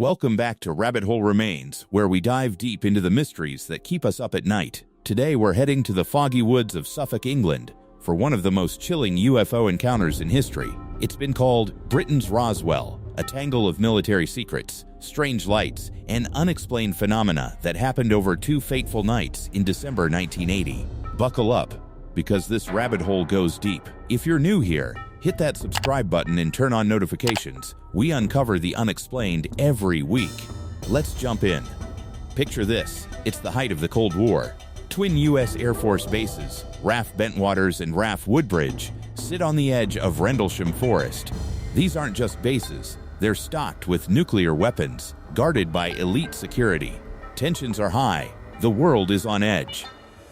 Welcome back to Rabbit Hole Remains, where we dive deep into the mysteries that keep us up at night. Today we're heading to the foggy woods of Suffolk, England, for one of the most chilling UFO encounters in history. It's been called Britain's Roswell, a tangle of military secrets, strange lights, and unexplained phenomena that happened over two fateful nights in December 1980. Buckle up, because this rabbit hole goes deep. If you're new here, hit that subscribe button and turn on notifications. We uncover the unexplained every week. Let's jump in. Picture this. It's the height of the Cold War. Twin U.S. Air Force bases, RAF Bentwaters and RAF Woodbridge, sit on the edge of Rendlesham Forest. These aren't just bases. They're stocked with nuclear weapons, guarded by elite security. Tensions are high. The world is on edge.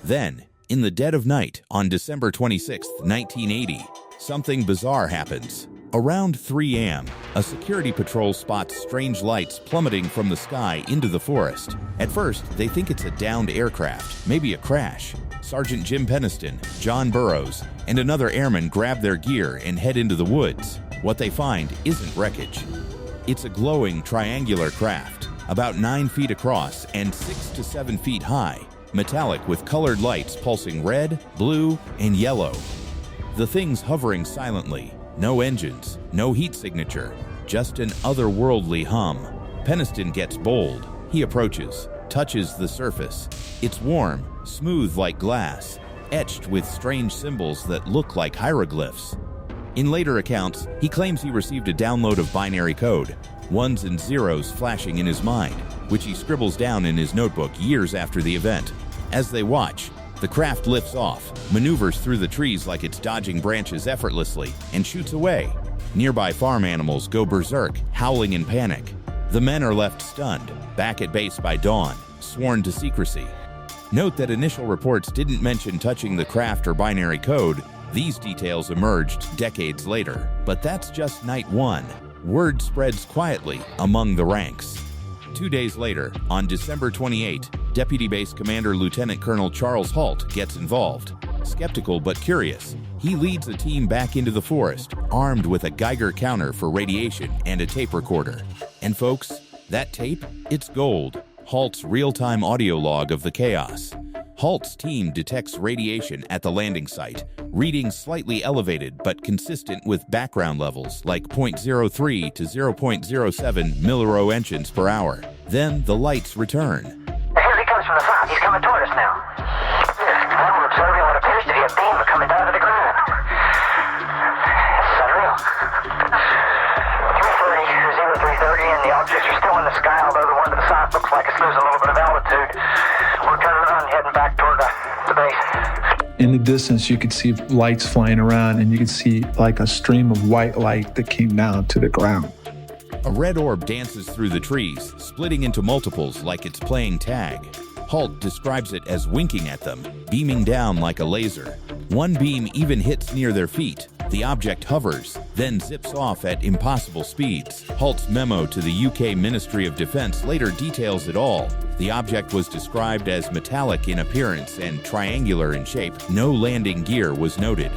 Then, in the dead of night, on December 26, 1980, something bizarre happens. Around 3 a.m., a security patrol spots strange lights plummeting from the sky into the forest. At first, they think it's a downed aircraft, maybe a crash. Sergeant Jim Peniston, John Burroughs, and another airman grab their gear and head into the woods. What they find isn't wreckage. It's a glowing triangular craft, about 9 feet across and 6 to 7 feet high, metallic with colored lights pulsing red, blue, and yellow. The thing's hovering silently. No engines, no heat signature, just an otherworldly hum. Peniston gets bold. He approaches, touches the surface. It's warm, smooth like glass, etched with strange symbols that look like hieroglyphs. In later accounts, he claims he received a download of binary code, ones and zeros flashing in his mind, which he scribbles down in his notebook years after the event. As they watch, the craft lifts off, maneuvers through the trees like it's dodging branches effortlessly, and shoots away. Nearby farm animals go berserk, howling in panic. The men are left stunned, back at base by dawn, sworn to secrecy. Note that initial reports didn't mention touching the craft or binary code. These details emerged decades later. But that's just night one. Word spreads quietly among the ranks. 2 days later, on December 28, Deputy Base Commander Lieutenant Colonel Charles Halt gets involved. Skeptical but curious, he leads a team back into the forest, armed with a Geiger counter for radiation and a tape recorder. And folks, that tape? It's gold. Halt's real-time audio log of the chaos. Halt's team detects radiation at the landing site, readings slightly elevated but consistent with background levels like 0.03 to 0.07 milliroentgens per hour. Then the lights return. Here he comes from the south. He's coming toward us now. Now we're observing what appears to be a beam coming down to the ground. This is unreal. 330, and the objects are still in the sky, although the one to the south looks like it's losing a little bit of altitude. We're turning around and heading back toward the base. In the distance, you could see lights flying around, and you could see like a stream of white light that came down to the ground. A red orb dances through the trees, splitting into multiples like it's playing tag. Halt describes it as winking at them, beaming down like a laser. One beam even hits near their feet. The object hovers, then zips off at impossible speeds. Halt's memo to the UK Ministry of Defence later details it all. The object was described as metallic in appearance and triangular in shape. No landing gear was noted.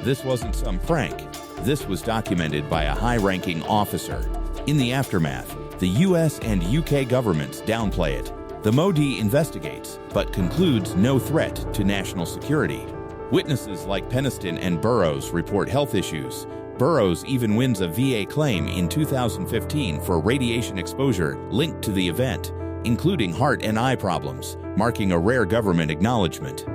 This wasn't some prank. This was documented by a high-ranking officer. In the aftermath, the US and UK governments downplay it. The MOD investigates, but concludes no threat to national security. Witnesses like Peniston and Burroughs report health issues. Burroughs even wins a VA claim in 2015 for radiation exposure linked to the event, including heart and eye problems, marking a rare government acknowledgement.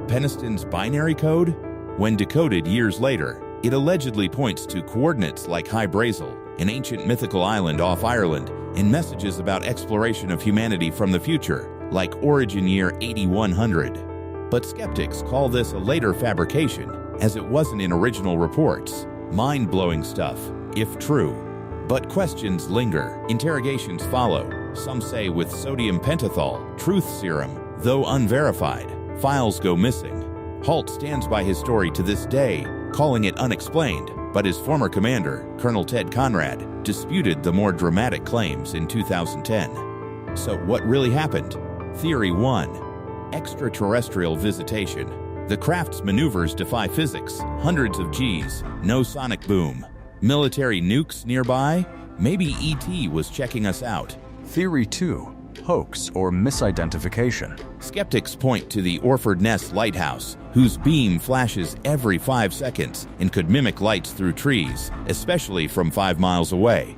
Peniston's binary code? When decoded years later, it allegedly points to coordinates like High Brazel, an ancient mythical island off Ireland, and messages about exploration of humanity from the future, like origin year 8100. But skeptics call this a later fabrication, as it wasn't in original reports. Mind-blowing stuff, if true. But questions linger. Interrogations follow. Some say with sodium pentothal, truth serum, though unverified. Files go missing. Halt stands by his story to this day, calling it unexplained, but his former commander, Colonel Ted Conrad, disputed the more dramatic claims in 2010. So what really happened? Theory 1. Extraterrestrial visitation. The craft's maneuvers defy physics, hundreds of Gs, no sonic boom. Military nukes nearby? Maybe ET was checking us out. Theory 2. Hoax or misidentification. Skeptics point to the Orford Ness Lighthouse, whose beam flashes every 5 seconds and could mimic lights through trees, especially from 5 miles away.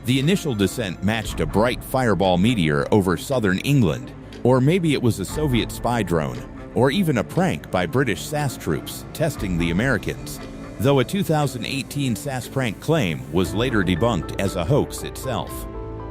The initial descent matched a bright fireball meteor over southern England, or maybe it was a Soviet spy drone, or even a prank by British SAS troops testing the Americans, though a 2018 SAS prank claim was later debunked as a hoax itself.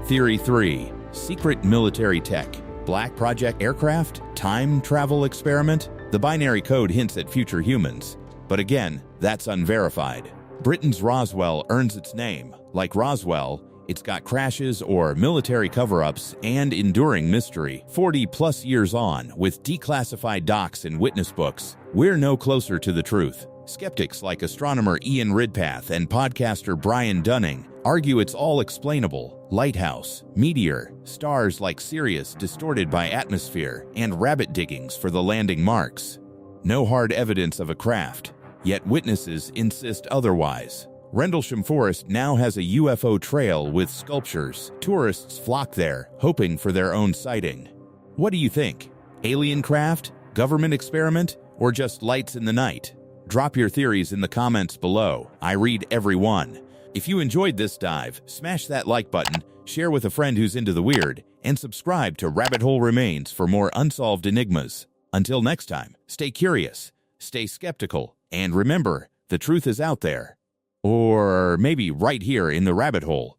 Theory 3. Secret military tech. Black Project aircraft? Time travel experiment? The binary code hints at future humans, but again, that's unverified. Britain's Roswell earns its name. Like Roswell, it's got crashes or military cover-ups and enduring mystery. 40-plus years on, with declassified docs and witness books, we're no closer to the truth. Skeptics like astronomer Ian Ridpath and podcaster Brian Dunning argue it's all explainable. Lighthouse, meteor, stars like Sirius distorted by atmosphere, and rabbit diggings for the landing marks. No hard evidence of a craft, yet witnesses insist otherwise. Rendlesham Forest now has a UFO trail with sculptures. Tourists flock there, hoping for their own sighting. What do you think? Alien craft? Government experiment? Or just lights in the night? Drop your theories in the comments below. I read every one. If you enjoyed this dive, smash that like button, share with a friend who's into the weird, and subscribe to Rabbit Hole Remains for more unsolved enigmas. Until next time, stay curious, stay skeptical, and remember, the truth is out there. Or maybe right here in the rabbit hole.